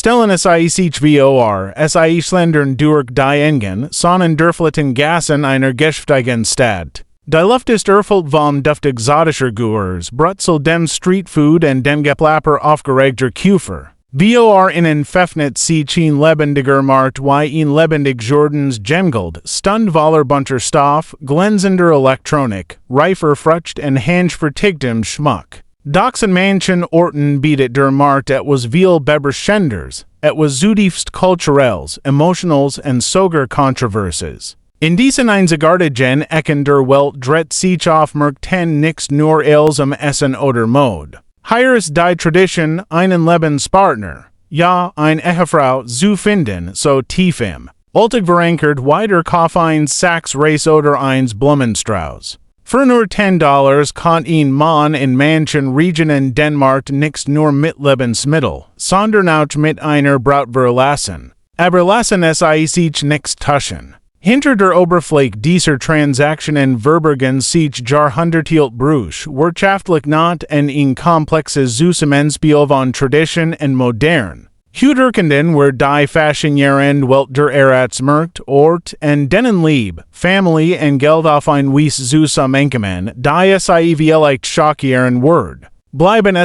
Stellen sich vor, Ländern durch die Engen, sonnen dürflichen Gassen einer geschäftigen Stadt. Die Luft ist erfüllt vom Duft exotischer Gures, Brutzel dem Streetfood und dem Geplapper aufgeregter Küfer. Vor innen pfeffnet sich ein lebendiger Markt wie ein lebendig Jordans Gemgeld, stundvoller bunter Stoff, glänzender Elektronik, reifer Frucht und handvertigtem Schmuck. Docks in manchen Orten bietet der Markt etwas viel Beberschenders, etwas zutiefst Kulturelles, Emotionals und sogar Kontroverses. In diesen einzigartigen Ecken der Welt dreht sich auf Märkten nicht nur zum Essen oder Mode. Hier ist die Tradition, einen Lebenspartner, ja, eine Frau zu finden, so tief im Alltag verankert weiter Kauf eins Sachs Reis oder eins Blumenstrauß. Für nur $10 kann ein Mann in manchen Regionen Dänemark nicht nur mit Lebensmittel, sondern auch mit einer Braut verlassen. Aber lassen es sich nicht tauschen. Hinter der Oberfläche dieser Transaktionen verbergen sich jahrhundertealt Brüche, wirtschaftlich not und ein komplexes Zusammenspiel von Tradition und Modern. Huderkenden wer die fashionierende Welt der Eratsmarkt, Ort und denen Liebe, Family und Geld auf ein Wies zusammenkommen, die vielleicht schockieren Word. Bleiben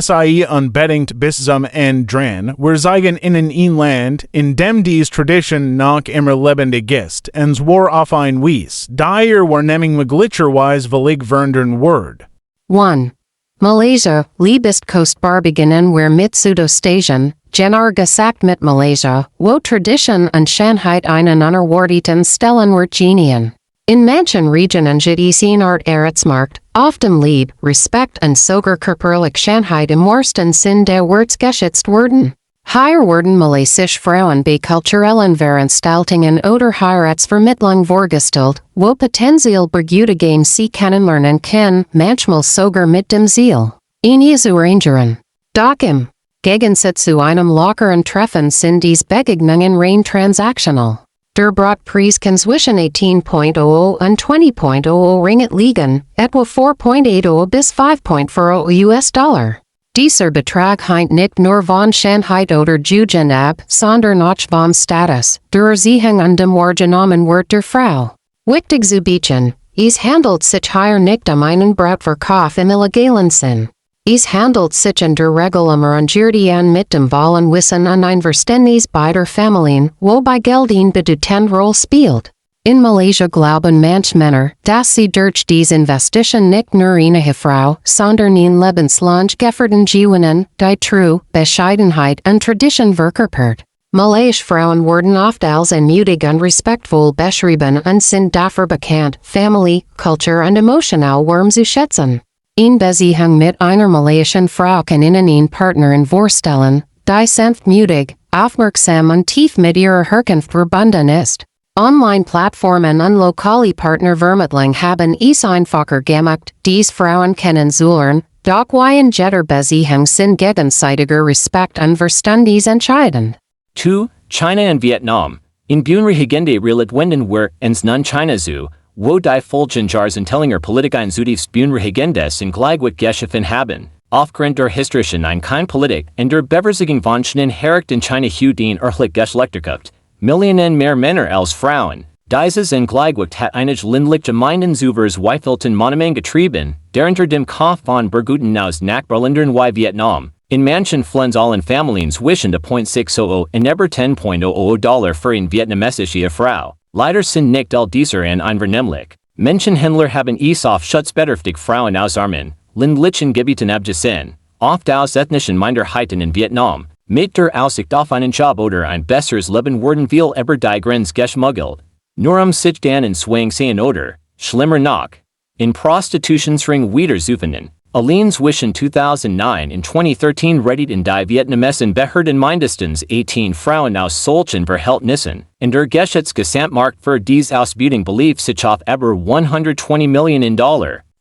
unbedingt bis zum Ende dran, wir zeigen Ihnen ein Land, in dem dies Tradition noch immer lebendig ist, und zwar auf ein Wies, die wahrnehmung möglicherweise willig verandern Word. 1. Malaysia, liebest kostbar beginnen wir mit Südostasien, Genar gesagt mit Malaysia, wo Tradition und Schönheit einen unerwarteten Stellenwert genien. In manchen Regionen geht es in Art Eratsmarkt, auf dem Lieb, Respekt und sogar körperlich Schönheit im wahrsten Sinn der Worts geschätzt werden. Hier werden malaysische Frauen bei kulturellen Veranstaltungen oder Heiratsvermittlung vorgestellt, wo potenziell Bergütige sie kennenlernen können, manchmal sogar mit dem Ziel, ihn zu arrangieren. Doch im Gegensatz zu einem lockeren Treffen sind dies Begegnungen rein transaktional. Der Brotpreis kann zwischen 18.00 und 20.00 Ringgit liegen, etwa 4.80 bis 5.40 US-Dollar. Dieser Betrag hängt nicht nur von Schönheit oder Jugend ab, sondern auch vom Status, der Erziehung und dem wahrgenommen wird der Frau. Wichtig zu beachten, es handelt sich hier nicht einen Brautverkauf im illegalen Sinn. Es handelt sich in der Regel arrangieren mit dem vollen Wissen und ein Verständnis beider Familien, wobei Geld eine bedeutende Rolle spielt. In Malaysia glauben manche Männer, dass sie durch diese Investition nicht nur eine Frau, sondern ein lebenslang gefährden gewinnen, die True, Bescheidenheit und Tradition verkörpert. Malaysische Frauen werden oft als mutig und respektvoll beschrieben und sind dafür bekannt, Family, Culture und emotional warm zu schätzen. In Beziehung mit einer malaysischen Frau kann Ihnen ein Partnerin vorstellen, die sanftmütig, aufmerksam und tief mit ihrer Herkunft verbunden ist. Online-Plattformen und lokale Partnervermittlung haben es einfacher gemacht, diese Frauen kennenzulernen, doch wie in jeder Beziehung sind gegenseitiger Respekt und Verständnis entscheidend. 2. China and Vietnam. In Bunrihigende relat wenden wir ins nun China zu, wo die Folgen Jars Tellinger Politikein zutiefst Bunrihigendes in Gleigwit Geschiffen haben. Aufgrund der historischen ein kein Politik und der Beversigung von Schnen herricht in China Hugh den Erlich Geschlechterkupt. Millionen mehr Männer als Frauen. Dieses in Gleigwit hat einige lindlich Gemeinden zuvers Weifilten Monomang getrieben, derunter dem Kauf von Berguten aus nach Berlindern wie Vietnam. In manchen Flens allen Familien zwischen de .600 und über $10.00 für eine vietnamesische Frau. Leider sind nicht all dieser ein einvernehmlich. Menschenhändler haben es auf schutzbedürftig Frauen aus armen, ländlichen Gebieten abgesehen, oft aus ethnischen Minderheiten in Vietnam, mit der Aussicht auf einen Job oder ein besseres Leben werden viel über die Grenze geschmuggelt. Nur sich dann in Swing sehen oder, schlimmer noch, in Prostitutionsring wieder zu finden. Allein zwischen 2009 und 2013 redet in die Vietnamesen Behörden mindestens 18 Frauen aus solchen Verhältnissen, und der Geschäftsgesamtmarkt für diese Ausbeutung belief sich auf über $120 Millionen.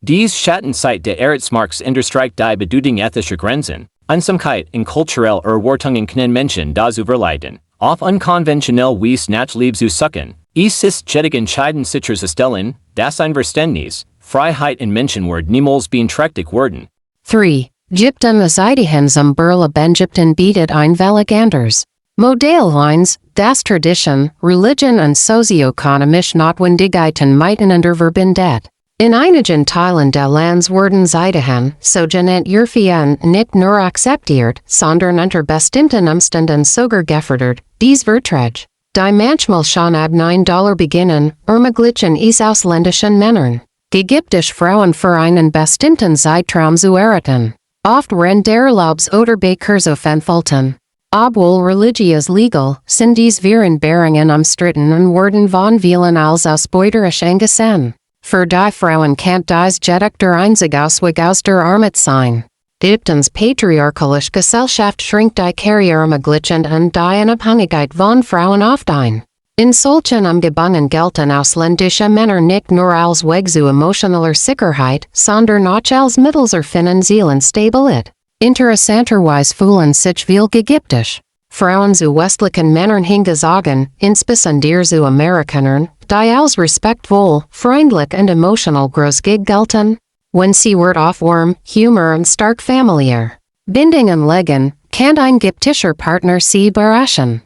Dies Schattenzeit der Eratsmarks unterstreicht die Bedeutung ethischer Grenzen. Einsamkeit in kulturell Erwartungen können Menschen dazu verleiten, auf unkonventionell Wies nach Leben zu suchen. Es ist jetig entscheidend sicherzustellen, dass ein Verständnis, Freiheit in Menschenwert niemals beeinträchtigt werden. 3. Gypten Asidigen zum Burla Bengypten bietet ein Veliganders. Modellines, das Tradition, Religion und Sozioökonomisch Notwendigkeiten miteinander verbindet. In einigen Teilen der Landswürden Zeiten, so genannt Jurfien nicht nur akzeptiert, sondern unter bestimmten Umständen sogar gefördert, dies Vertrag. Die manchmal schon ab $9 beginnen, ermöglichen es ausländischen Männern. Gibt Frauen für einen bestimmten Zeitraum zu erhalten. Oft während der Urlaubs- oder Bekursaufenthalten. Obwohl religiös legal, sind dies Vereinbarungen umstritten und werden von vielen als ausbeuterisch angesehen. Für die Frauen kann dies jedoch der einzige Ausweg aus der Armut sein. Diebtens patriarchalische Gesellschaft schränkt die Karrieremöglichkeiten und die Unabhängigkeit von Frauen oft ein. In solchen Umgebungen gelten ausländische Männer nicht nur als Weg zu emotionaler Sicherheit, sondern auch als Mittel zur finanziellen Stabilität. Interessanterweise fühlen sich viel gegiptisch. Frauen zu westlichen Männern hingezogen, insbesondere zu Amerikanern, die als respektvoll, freundlich und emotional großzügig gelten. Wenn sie Wort auf warm, Humor und stark familiär Bindungen legen, kann ein giptischer Partner sie überraschen.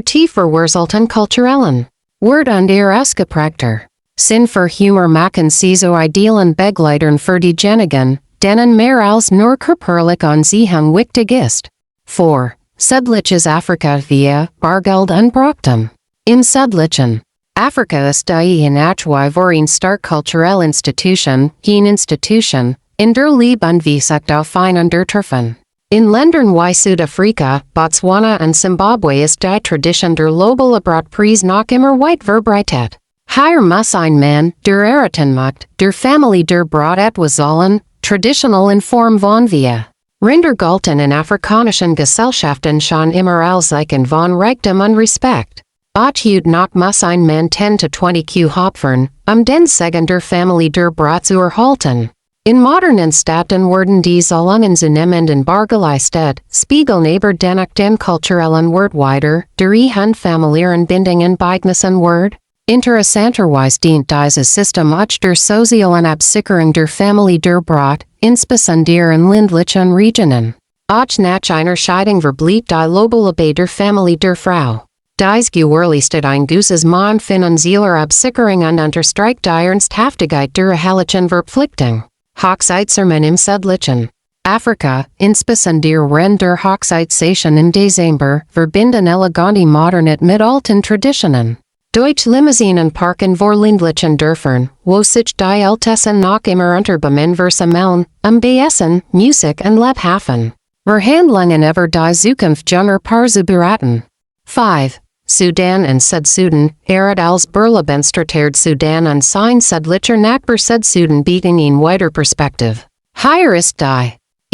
Tiefer wurzelten kulturellen Wort und ausgeprägter Sinn für Humor machen sie so idealen Begleitern für diejenigen, denen mehr als nur körperlich Anziehung wichtig ist. 4. Südliches Afrika via Bargeld und Brachtum. Im Südlichen Afrika ist die nachweislich stark kulturelle Institution, in der Lebensweise auf einander treffen. In Ländern wie Südafrika, Botswana und Zimbabwe ist die Tradition der globale Brotpreis noch immer weit verbreitet. Hier muss ein Mann, der erhalten macht, der Familie der Brot etwas zahlen, traditional in Form von via. Rinder galten in afrikanischen Gesellschaften schon immer als Zeichen von Reichtum und Respekt. Auch heute noch muss ein Mann 10 to 20 Q opfern, den Segen der Familie der Brot zu erhalten. In modernen Staaten werden die Zahlungen zunehmend bargeleistet, spiegeln aber dennoch den kulturellen Wert wider, der ihnen familiären Bindungen beignissen wird. Interessanterweise dient dieses System auch der sozialen Absicherung der Familie der Brot, insbesondere in ländlichen Regionen. Auch nach einer Scheidung verbleibt die Loblebe der Familie der Frau. Dies gewährleistet ein gutes Maß finanzieller Absicherung und unterstreicht die Ernsthaftigkeit der erhaltenen Verpflichtung. Hochzeitssermon im Südlichen Afrika, insbesondere während der Hochzeitssession im Dezember, verbinden elegante Modernität mit alten Traditionen. Deutsche Limousinenparken vor ländlichen Dörfern, wo sich die Ältesten noch immer unter versammeln, Beessen, Musik und Lebhafen. Verhandlungen über die Zukunft junger Paar zu beraten. 5. Sudan und Südsudan, als Berlebenstrateerd Sudan und sein südlicher Nachbar Südsudan bieten in weiter Perspektive. Hier ist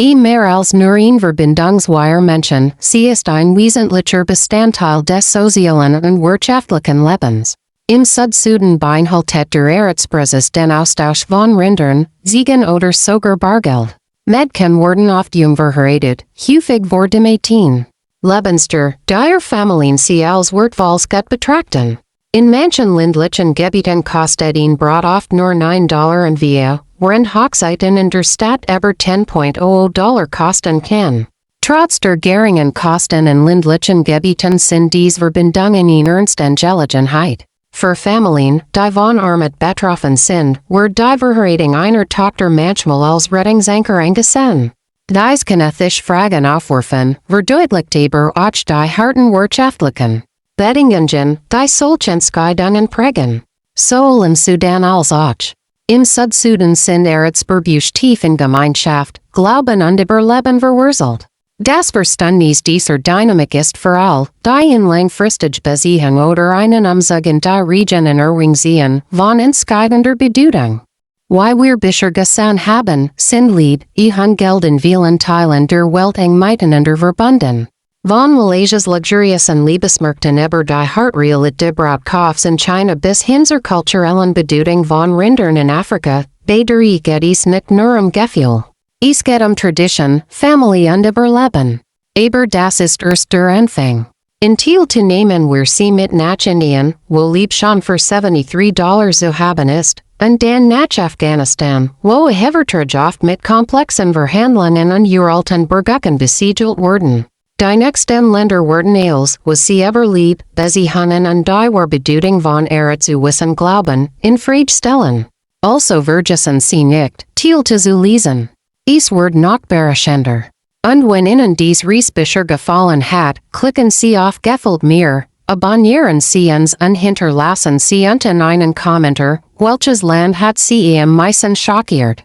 die mehr als nur ein Verbindungswire Menschen, sie ist ein wesentlicher Bestandteil des sozialen und wirtschaftlichen Lebens. Im Südsudan beinhaltet der Erzprozess den Austausch von Rindern, Ziegen oder sogar Bargeld. Mädchen werden oft jung verheiratet, häufig vor dem 18. Lebensjahr, der Familien sie als wertvollsgut betrachten. In manchen ländlichen Gebieten kostet ein Brot oft nur $9 und via, während Hochzeiten in der Stadt über $10.00 kosten kann. Trotz der geringen Kosten in ländlichen Gebieten sind dies Verbindungen in Ernst und Gelegenheit. Für Familien, die von Armut betroffen sind, wird die Verheiratung einer Tochter manchmal als Rettungsanker angesehen. Dies kann ethische Fragen aufwerfen, verdeutlicht aber auch die harten wirtschaftlichen Bedingungen, die solchen Scheidungen prägen. Sowohl im Sudan als auch im Südsudan sind Erzberufs tief in Gemeinschaft, Glauben und Überleben verwurzelt. Das Verständnis dieser Dynamik ist vor allem, die in langfristig Beziehung oder einen Umzug in die Regionen sehen, von entscheidender Bedeutung. Wie wir bisher gesehen haben, sind ihnen Geld in vielen Teilen der Welt eng miteinander verbunden. Von Malaysias luxuriösen Liebesmärkten über die Hartrealität Brotkaufs in China bis hin zur kulturellen Bedeutung von Rindern in Afrika, bei der geht es nicht nur Gefühl. Es geht Tradition, Familie und Überleben. Aber das ist erst der Anfang. In Teil zu nehmen wir sie mit nach Indien, wo schon für $73 zu haben ist, und dann nach Afghanistan, wo Vertrag oft mit komplexen Verhandlungen und uralten Burgucken besiegelt wurden. Die nächsten Länder werden als, was sie überlebt, sie haben und die war Bedeutung von ihrer zu wissen glauben, in Frage stellen. Also vergessen sie nicht, Teil zu lesen. Es wird noch bereichender. Und wenn Ihnen dies Reisbücher gefallen hat, klicken Sie auf Gefällt mir, abonnieren Sie uns und hinterlassen Sie unten einen Kommentar, welches Land hat Sie am meisten schockiert.